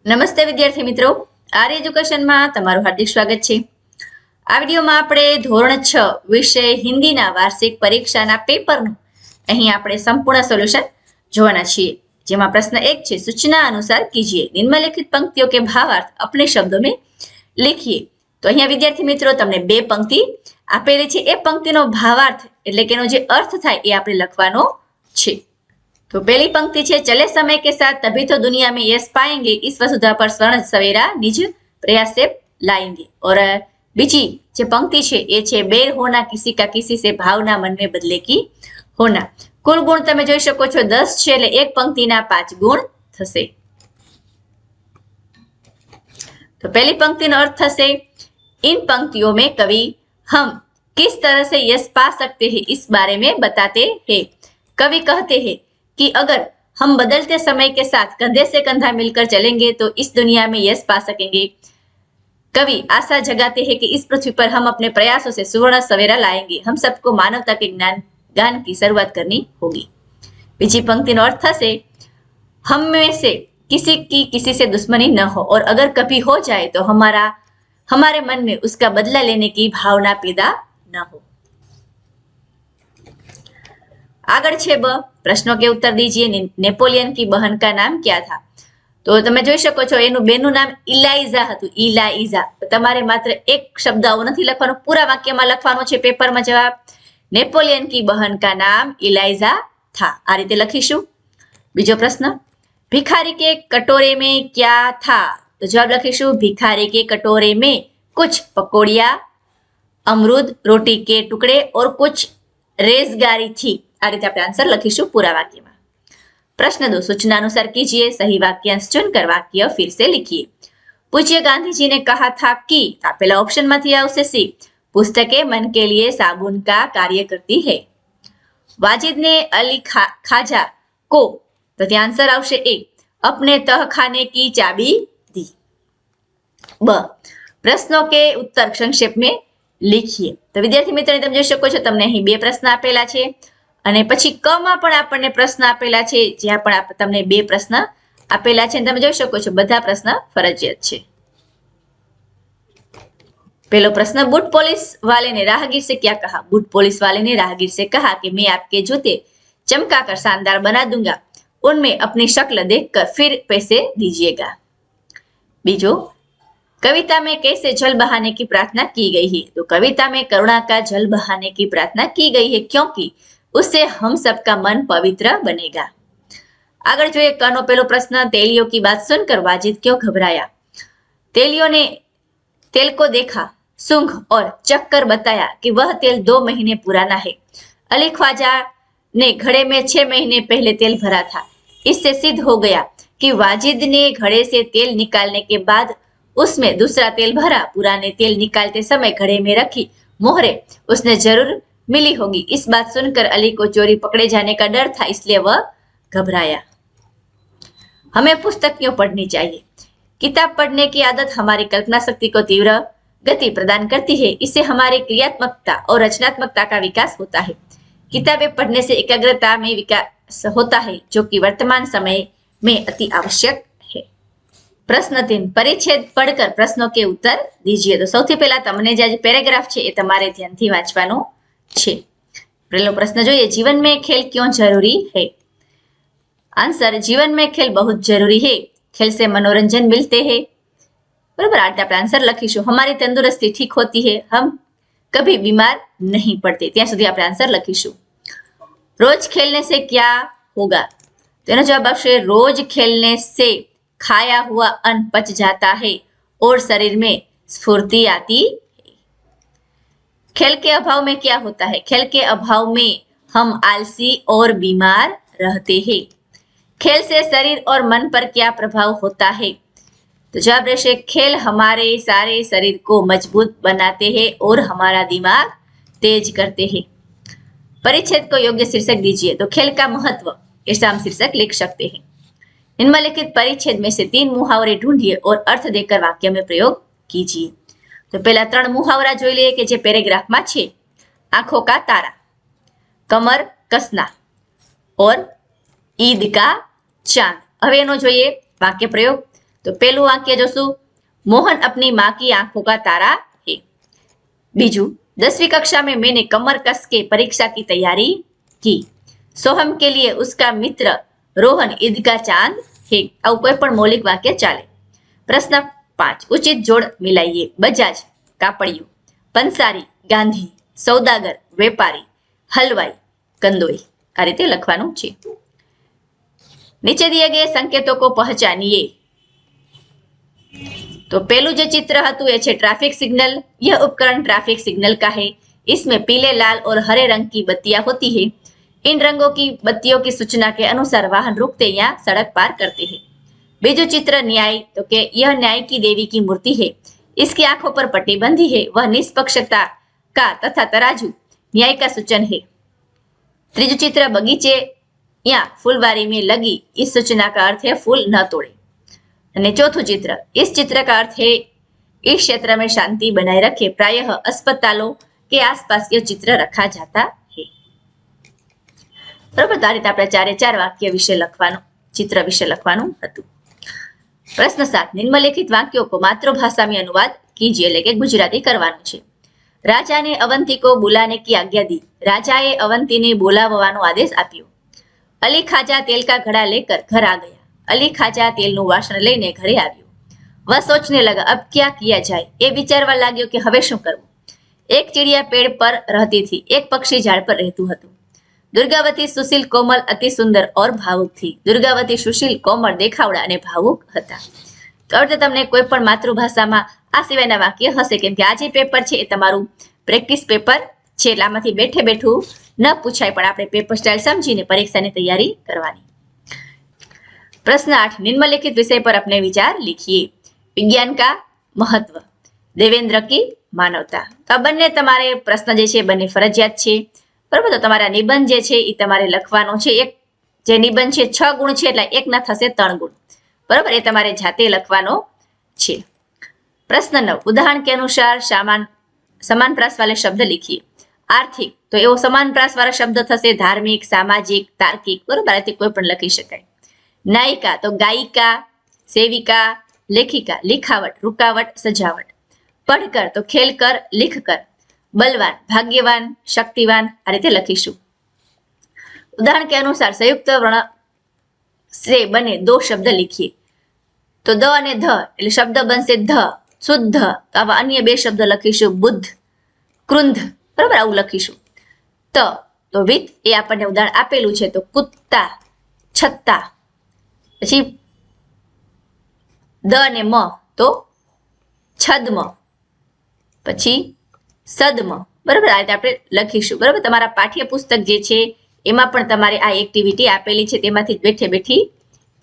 નમસ્તે વિદ્યાર્થી મિત્રો, આર્ય એજ્યુકેશનમાં તમારું હાર્દિક સ્વાગત છે. આ વિડીયોમાં આપણે ધોરણ 6 વિષય હિન્દીના વાર્ષિક પરીક્ષાના પેપરનું અહીં આપણે સંપૂર્ણ સોલ્યુશન જોવાના છીએ. જેમાં પ્રશ્ન 1 છે, સૂચના અનુસાર કીજીએ, નિમ્નલિખિત પંક્તિઓ કે ભાવાર્થ अपने शब्दों में लिखिए. તો અહીંયા વિદ્યાર્થી મિત્રો તમને બે પંક્તિ આપેલી છે. એ પંક્તિનો ભાવાર્થ એટલે કે એનો જે અર્થ થાય એ આપણે લખવાનો છે. तो पहली पंक्ति है, चले समय के साथ तभी तो दुनिया में यश पाएंगे, इस वसुधा पर स्वर्ण सवेरा निज प्रयास से लाएंगे. और बीजी जो पंक्ति है ये है, बैर होना किसी का किसी से भावना मन में बदले की होना. कुल गुण તમે જોઈ શકો છો 10 છે એટલે એક પંક્તિના 5 ગુણ થશે. तो पहली पंक्तिનો अर्थ થશે, इन पंक्तियों में कवि हम किस तरह से यश पा सकते हैं इस बारे में बताते हैं. कवि कहते हैं कि अगर हम बदलते समय के साथ कंधे से कंधा मिलकर चलेंगे तो इस दुनिया में यश पा सकेंगे. कवि आशा जगाते हैं कि इस पृथ्वी पर हम अपने प्रयासों से सुवर्ण सवेरा लाएंगे. हम सबको मानवता के ज्ञान की शुरुआत करनी होगी. बीजी पंक्तिનો अर्थ થશે, हम में से किसी की किसी से दुश्मनी न हो और अगर कभी हो जाए तो हमारे मन में उसका बदला लेने की भावना पैदा न हो. आगळ छे ब, प्रश्नों के उत्तर दीजिए. नेपोलियन की बहन का नाम क्या था? तो તમે જોઈ શકો છો એનું બેનું નામ ઇલાઇઝા હતું, ઇલાઇઝા. તમારે માત્ર એક શબ્દ આવો નથી લખવાનો, પૂરા વાક્યમાં લખવાનો છે પેપરમાં જવાબ. નેપોલિયન की बहन का नाम इलाइजा था. આ રીતે લખીશું. બીજો પ્રશ્ન, भिखारी के कटोरे में क्या था? तो जवाब લખીશું, भिखारी के कटोरे में कुछ पकौड़िया, अमरूद, रोटी के टुकड़े और कुछ रेजगारी थी. आ रीते આપણે આન્સર લખીશું પૂરા વાક્યમાં. प्रश्न 2, सूचना अनुसार कीजिए, सही वाक्यांश चुनकर वाक्य फिर से लिखिए. पूज्य गांधी जी ने कहा था कि, पहला ऑप्शन में आवશે सी, पुस्तकें मन के लिए साबुन का कार्य करती है. वाजिद ने अली खाजा को, तो ત્યાં आंसर આવશે ए, अपने तह खाने की चाबी दी. ब, प्रश्नों के उत्तर संक्षेप में लिखिए. तो विद्यार्थी मित्रों તમે જોઈ શકો છો તમને અહીં બે પ્રશ્ન આપેલા છે અને પછી ક માં પણ આપણને પ્રશ્ન આપેલા છે, જ્યાં પણ તમને બે પ્રશ્ન આપેલા છે. તમે જોઈ શકો છો બધા પ્રશ્ન ફરજિયાત છે. पहलो प्रश्न, बूट पुलिस वाले ने राहगीर से क्या कहा? बूट पुलिस वाले ने राहगीर से कहा कि मैं आपके जूते चमकाकर शानदार बना दूंगा, उनमें अपनी शक्ल देखकर फिर पैसे दीजिएगा. बीजो, कविता में कैसे जल बहाने की प्रार्थना की गई है? तो कविता में करुणा का जल बहाने की प्रार्थना की गई है क्योंकि उससे हम सबका मन पवित्र बनेगा. आगे जो कनो पहलो प्रश्न, तेलियों की बात सुनकर वाजिद क्यों घबराया? तेलियों ने तेल को देखा, सूंघ और चक्कर बताया कि वह तेल 2 महीने पुराना है. अली ख्वाजा ने घड़े में 6 महीने पहले तेल भरा था. इससे सिद्ध हो गया कि वाजिद ने घड़े से तेल निकालने के बाद उसमें दूसरा तेल भरा. पुराने तेल निकालते समय घड़े में रखी मोहरे उसने जरूर मिली होगी. इस बात सुनकर अली को चोरी पकड़े जाने का डर था, इसलिए वह घबराया. हमें पुस्तक क्यों पढ़नी चाहिए? किताब पढ़ने की आदत हमारी कल्पना शक्ति को तीव्र गति प्रदान करती है. इससे हमारी क्रियात्मकता और रचनात्मकता का विकास होता है. किताबें पढ़ने से एकाग्रता में विकास होता है, जो कि वर्तमान समय में अति आवश्यक है. प्रश्न 3, परिच्छेद पढ़कर प्रश्नों के उत्तर दीजिए. तो સૌથી પહેલા તમને જે પેરેગ્રાફ છે એ તમારે ધ્યાનથી વાંચવાનો છે. પહેલો પ્રશ્ન જોઈએ, जीवन में खेल क्यों जरूरी है? आंसर, जीवन में खेल बहुत जरूरी है. खेल से मनोरंजन मिलते हैं. बराबर, आज આપણે आंसर લખીશું. हमारी तंदुरुस्ती ठीक होती है, हम कभी बीमार नहीं पड़ते. ત્યાં સુધી આપણે आंसर લખીશું. रोज खेलने से क्या होगा? તેનો જવાબ આવશે, रोज खेलने से खाया हुआ अन्न पच जाता है और शरीर में स्फूर्ति आती है. खेल के अभाव में क्या होता है? खेल के अभाव में हम आलसी और बीमार रहते हैं. खेल से शरीर और मन पर क्या प्रभाव होता है? तो जवाब रहશે, खेल हमारे सारे शरीर को मजबूत बनाते हैं और हमारा दिमाग तेज करते हैं. परिच्छेद को योग्य शीर्षक दीजिए. तो खेल का महत्व ऐसा हम शीर्षक लिख सकते हैं. निम्नलिखित परिच्छेद में से 3 मुहावरे ढूंढिए और अर्थ देकर वाक्य में प्रयोग कीजिए. तो पहला 3 मुहावरा જોઈ લઈએ કે જે પેરેગ્રાફમાં છે. आंखों का तारा, कमर कसना और ईद का चांद. હવે એનો જોઈએ વાક્ય પ્રયોગ. तो पहलू वाक्य जोशु, मोहन अपनी माँ की आंखों का तारा है। बीजू, 10वीं कक्षा में मैंने कमर कस के परीक्षा की तैयारी की। सोहम के लिए उसका मित्र रोहन ईद का चांद है। आવું કોઈ પણ મૌલિક વાક્ય ચાલે। પ્રશ્ન 5, ઉચિત જોડ મિલાઈએ। બજાજ કાપડિયું, પંસારી ગાંધી, સૌદાગર વેપારી, હલવાઈ કંદોઈ। આ રીતે લખવાનું છે। નીચે दिए गए संकेतों को पहचानिए। तो पहलू जो चित्र हतुं ए छे ट्रैफिक सिग्नल। यह उपकरण ट्रैफिक सिग्नल का है। इसमें पीले, लाल और हरे रंग की बत्तियां होती है। इन रंगों की बत्तियों की सूचना के अनुसार वाहन रुकते या सड़क पार करते हैं। बीजू चित्र न्याय, तो के यह न्याय की देवी की मूर्ति है। इसकी आंखों पर पट्टी बंधी है। वह निष्पक्षता का तथा तराजू न्याय का सूचन है। त्रीजू चित्र बगीचे या फूलवारी में लगी, इस सूचना का अर्थ है फूल न तोड़े। અને ચોથું चित्र, इस चित्र का अर्थ है इस क्षेत्र में शांति बनाए रखे। प्रायः अस्पतालों के आसपास यह चित्र रखा जाता है। बराबर, तो आ रीते आपणे 4 वाक्य विषे लखवानुं, चित्र विषे लखवानुं हतुं। प्रश्न 7, निम्नलिखित वाक्यों को मातृभाषा में अनुवाद कीजिए, એટલે કે ગુજરાતી કરવાનું છે। राजा ने अवंती को बुलाने की आज्ञा दी। राजाए अवंती ने बोलावવાનો आदेश आप्यो। अली खाजा तेल का घड़ा लेकर घर आ गया। अली खाजा तेलનું વાસણ લઈને ઘરે આવ્યો। वह सोचने लगा अब क्या किया जाए। એ વિચારવા લાગ્યો કે હવે શું કરવું। એક ચીડિયા પેડ પર रहती थी, एक पक्षी झाड़ पर રહેતું હતું। दुर्गावती सुशील कोमल अति सुंदर और भावुक थी। दुर्गावती सुशील कोमल देखावड़ा અને ભાવુક હતા। તો હવે તમને કોઈ પણ માતૃભાષામાં આ સિવાયના વાક્ય હશે, કેમ કે આ જે પેપર છે એ તમારું પ્રેક્ટિસ પેપર છે, એટલે આમાંથી બેઠે બેઠું ન પૂછાય, પણ આપણે પેપર સ્ટાઇલ સમજીને પરીક્ષાની તૈયારી કરવાની। प्रश्न 8, निम्नलिखित विषय पर अपने विचार लिखिए। विज्ञान का महत्व, देवेंद्र की मानवता। तो आ बंने तमारे प्रश्न जे छे बंने फरजियात छे। बराबर, तो तमारा निबंध जे छे ई तमारे लखवानो छे। एक जे निबंध छे 6 गुण छे એટલે એક ના થશે 3 गुण। बराबर, એ તમારે જાતે લખવાનો છે। प्रश्न 9, उदाहरण के अनुसार समान प्रास वाले शब्द लिखिए। आर्थिक, तो एवो समान प्रास वाला शब्द थशे धार्मिक, सामाजिक, तार्किक। बराबर, आथी कोई पण लखी शकाय। नायिका, तो गायिका, सेविका, लेखिका, लिखावट, रुकावट, सजावट। पढ़कर, तो खेलकर, लिखकर। बलवान, भाग्यवान, शक्तिवान। आ रीते लखीशुं। उदाहरण के अनुसार संयुक्त वर्ण से बने 2 शब्द लिखिए। तो द અને ध એટલે શબ્દ બનશે ધ, શુદ્ધ। તો આવા અન્ય 2 શબ્દ લખીશું, બુદ્ધ, કૃંધ। બરાબર, આવું લખીશું। તો વિત એ આપણને ઉદાહરણ આપેલું છે, તો કુત્તા, છત્તા। પછી દ અને મ, તો છદ્મ, પછી સદ્મ। બરાબર, આ રીતે આપણે લખીશું। બરાબર, તમારા પાઠ્યપુસ્તક જે છે એમાં પણ તમારે આ એક્ટિવિટી આપેલી છે, તેમાંથી બેઠે બેઠી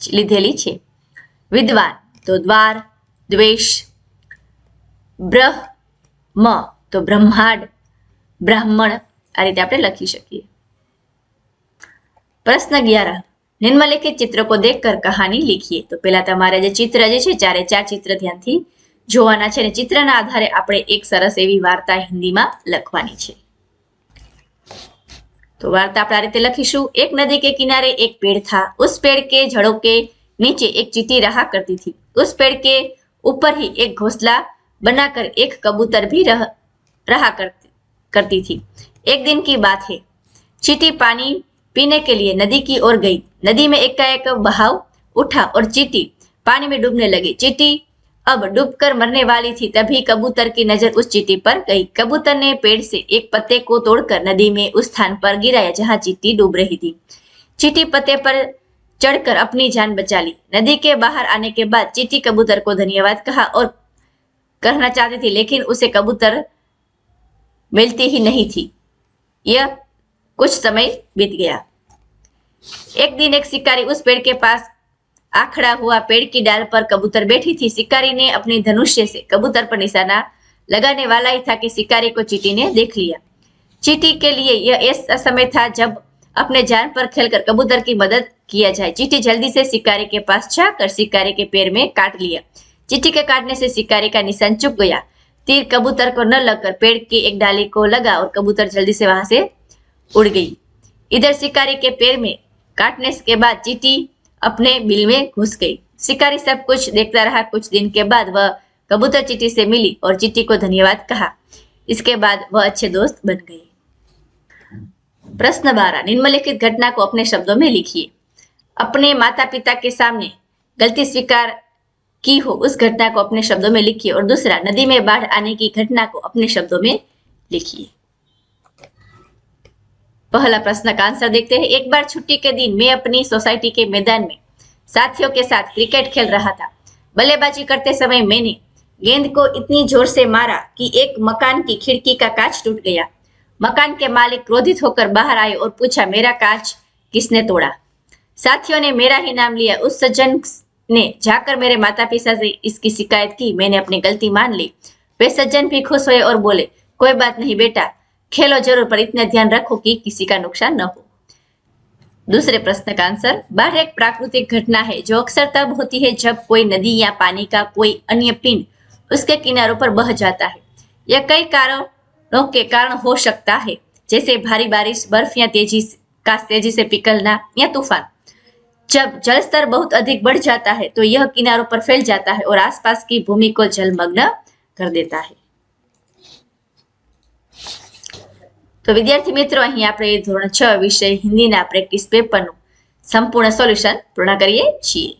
લીધેલી છે। विद्वान, तो द्वार, द्वेष। ब्रह्म, तो ब्रह्मांड, ब्राह्मण। आ रीते आपणे लखी शकीए। प्रश्न 11, निम्नलिखित चित्र को देखकर कहानी लिखिए। तो पहला तमारे जे चित्र जे छे 4 चित्र ध्यानथी जोवाना छे, ने चित्रना आधारे आपणे एक सरस एवी वार्ता हिंदीमां लखवानी छे। तो वार्ता आपणे आ रीते लखीशुं। एक नदी के किनारे एक पेड़ था। उस पेड़ के जड़ों के नीचे एक चींटी रहा करती थी। उस पेड़ के ऊपर ही एक घोंसला बनाकर एक कबूतर भी रहा करती थी। एक दिन की बात है, चींटी पानी पीने के लिए नदी की ओर गई। नदी में एकाएक बहाव उठा और चींटी पानी में डूबने लगी। चींटी अब डूबकर मरने वाली थी, तभी कबूतर की नजर उस चींटी पर गई। कबूतर ने पेड़ से एक पत्ते को तोड़कर नदी में उस स्थान पर गिराया जहां चींटी डूब रही थी। चींटी पत्ते पर चढ़कर अपनी जान बचा ली। नदी के बाहर आने के बाद चींटी कबूतर को धन्यवाद कहा और कहना चाहती थी, लेकिन उसे कबूतर मिलती ही नहीं थी। यह कुछ समय बीत गया। एक दिन एक शिकारी उस पेड़ के पास आखड़ा हुआ। पेड़ की डाल पर कबूतर बैठी थी। शिकारी ने अपनी धनुष्य से कबूतर पर निशाना लगाने वाला ही था कि शिकारी को चींटी ने देख लिया। चींटी के लिए यह ऐसा समय था जब अपने जान पर खेलकर कबूतर की मदद किया जाए। चींटी जल्दी से शिकारी के पास जाकर शिकारी के पैर में काट लिया। चींटी के काटने से शिकारी का निशान चुक गया। तीर कबूतर को न लगकर पेड़ की एक डाली को लगा और कबूतर जल्दी से वहां से उड़ गई। इधर शिकारी के पैर में काटने के बाद चींटी अपने बिल में घुस गई। शिकारी सब कुछ देखता रहा। कुछ दिन के बाद वह कबूतर चींटी से मिली और चींटी को धन्यवाद कहा। इसके बाद वह अच्छे दोस्त बन गए। प्रश्न 12, निम्नलिखित घटना को अपने शब्दों में लिखिए। अपने माता पिता के सामने गलती स्वीकार की हो उस घटना को अपने शब्दों में लिखिए। और दूसरा, नदी में बाढ़ आने की घटना को अपने शब्दों में लिखिए। पहला प्रश्न का आंसर देखते हैं। एक बार छुट्टी के दिन मैं अपनी सोसाइटी के मैदान में साथियों के साथ क्रिकेट खेल रहा था। बल्लेबाजी करते समय मैंने गेंद को इतनी जोर से मारा कि एक मकान की खिड़की का कांच टूट गया। मकान के मालिक क्रोधित होकर बाहर आए और पूछा, मेरा कांच किसने तोड़ा? साथियों ने मेरा ही नाम लिया। उस सज्जन ने जाकर मेरे माता पिता से इसकी शिकायत की। मैंने अपनी गलती मान ली। वे सज्जन भी खुश हुए और बोले, कोई बात नहीं बेटा, खेलो जरूर पर इतना ध्यान रखो कि किसी का नुकसान न हो। दूसरे प्रश्न का आंसर, बाढ़ एक प्राकृतिक घटना है जो अक्सर तब होती है जब कोई नदी या पानी का कोई अन्य पिंड उसके किनारों पर बह जाता है। यह कई कारणों के कारण हो सकता है, जैसे भारी बारिश, बर्फ या तेजी से पिघलना या तूफान। जब जलस्तर बहुत अधिक बढ़ जाता है तो यह किनारों पर फैल जाता है और आसपास की भूमि को जलमग्न कर देता है। तो विद्यार्थी मित्रों, અહીં આપણે ધોરણ 6 વિષય હિન્દીના પ્રેક્ટિસ પેપરનું સંપૂર્ણ સોલ્યુશન પૂર્ણ કરીએ છીએ।